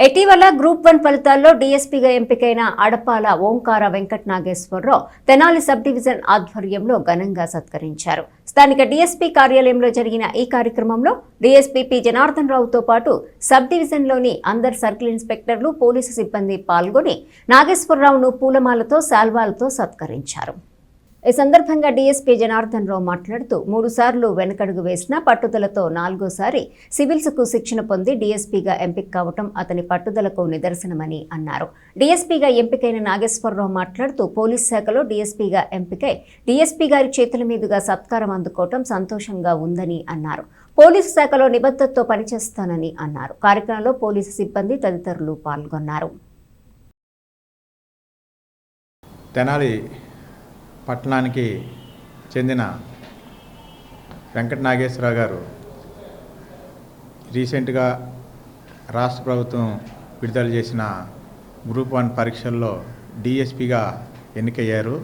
ఇటీవల గ్రూప్ 1 ఫలితాల్లో డీఎస్పీగా ఎంపికైన అడపాల ఓంకార వెంకట నాగేశ్వరరావు తెనాలి సబ్ డివిజన్ ఆధ్వర్యంలో ఘనంగా సత్కరించారు. స్థానిక డీఎస్పీ కార్యాలయంలో జరిగిన ఈ కార్యక్రమంలో డీఎస్పీ పి జనార్దన్ రావుతో పాటు సబ్ డివిజన్లోని అందరు సర్కిల్ ఇన్స్పెక్టర్లు, పోలీసు సిబ్బంది పాల్గొని నాగేశ్వరరావును పూలమాలతో, శాల్వాలతో సత్కరించారు. ఈ సందర్భంగా డీఎస్పీ జనార్దన్ రావు మాట్లాడుతూ 3 సార్లు వెనకడుగు వేసిన పట్టుదలతో 4సారి సివిల్స్కు శిక్షణ పొంది డీఎస్పీగా ఎంపిక కావటం అతని పట్టుదలకు నిదర్శనమని అన్నారు. డీఎస్పీగా ఎంపికైన నాగేశ్వరరావు మాట్లాడుతూ పోలీస్ శాఖలో డీఎస్పీగా ఎంపికై డీఎస్పీ గారి చేతుల మీదుగా సత్కారం అందుకోవటం సంతోషంగా ఉందని అన్నారు. పోలీసు శాఖలో నిబద్ధతతో పనిచేస్తానని అన్నారు. కార్యక్రమంలో పోలీసు సిబ్బంది తదితరులు పాల్గొన్నారు. తెనాలి పట్టణానికి చెందిన వెంకట నాగేశ్వరరావు గారు రీసెంట్గా రాష్ట్ర ప్రభుత్వం విడుదల చేసిన గ్రూప్ 1 పరీక్షల్లో డిఎస్పిగా ఎన్నికయ్యారు.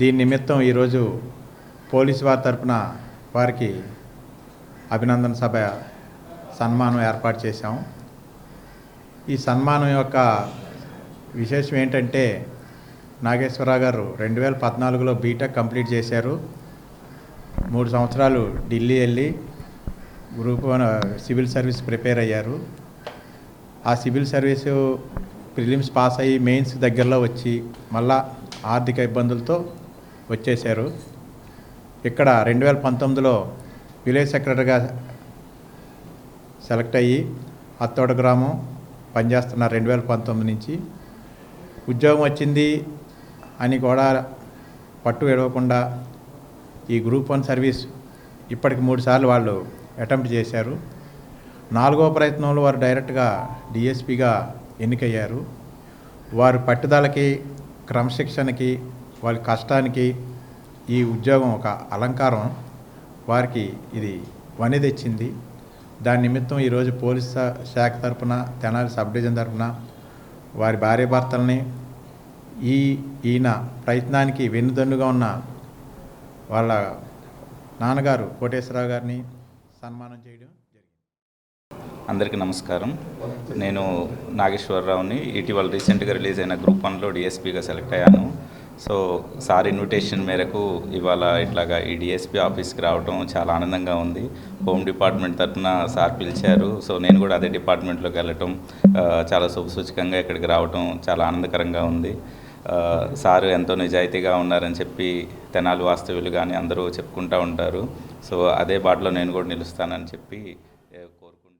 దీని నిమిత్తం ఈరోజు పోలీసు వారి తరపున వారికి అభినందన సభ సన్మానం ఏర్పాటు చేశాం. ఈ సన్మానం యొక్క విశేషం ఏంటంటే, నాగేశ్వరరావు గారు 2014లో బీటెక్ కంప్లీట్ చేశారు. 3 సంవత్సరాలు ఢిల్లీ వెళ్ళి గ్రూప్ 1 సివిల్ సర్వీస్ ప్రిపేర్ అయ్యారు. ఆ సివిల్ సర్వీసు ప్రిలిమ్స్ పాస్ అయ్యి మెయిన్స్ దగ్గరలో వచ్చి మళ్ళా ఆర్థిక ఇబ్బందులతో వచ్చేశారు. ఇక్కడ 2019లో విలేజ్ సెక్రటరీగా సెలెక్ట్ అయ్యి అత్తోడ గ్రామం పనిచేస్తున్నారు. 2019 నుంచి ఉద్యోగం వచ్చింది అని కూడా పట్టు విడవకుండా ఈ గ్రూప్ 1 సర్వీస్ ఇప్పటికి 3 సార్లు వాళ్ళు అటెంప్ట్ చేశారు. 4వ ప్రయత్నంలో వారు డైరెక్ట్గా డిఎస్పిగా ఎన్నికయ్యారు. వారి పట్టుదలకి, క్రమశిక్షణకి, వారి కష్టానికి ఈ ఉద్యోగం ఒక అలంకారం. వారికి ఇది వని తెచ్చింది. దాని నిమిత్తం ఈరోజు పోలీస్ శాఖ తరఫున, తెనాలి సబ్ డివిజన్ తరఫున వారి భార్యాభర్తల్ని ఈయన ప్రయత్నానికి వెన్నుదన్నుగా ఉన్న వాళ్ళ నాన్నగారు కోటేశ్వరరావు గారిని సన్మానం చేయడం జరిగింది. అందరికీ నమస్కారం. నేను నాగేశ్వరరావుని. ఇటీవల రీసెంట్గా రిలీజ్ అయిన గ్రూప్ 1లో డిఎస్పీగా సెలెక్ట్ అయ్యాను. సో సార్ ఇన్విటేషన్ మేరకు ఇవాళ ఇట్లాగా ఈ డిఎస్పీ ఆఫీస్కి రావడం చాలా ఆనందంగా ఉంది. హోమ్ డిపార్ట్మెంట్ తరఫున సార్ పిలిచారు. సో నేను కూడా అదే డిపార్ట్మెంట్లోకి వెళ్ళటం చాలా శుభసూచకంగా ఇక్కడికి రావడం చాలా ఆనందకరంగా ఉంది. సారు ఎంతో నిజాయితీగా ఉన్నారని చెప్పి తెనాలి వాస్తవ్యులు కానీ అందరూ చెప్పుకుంటూ ఉంటారు. సో అదే బాటలో నేను కూడా నిలుస్తానని చెప్పి కోరుకుంటున్నాను.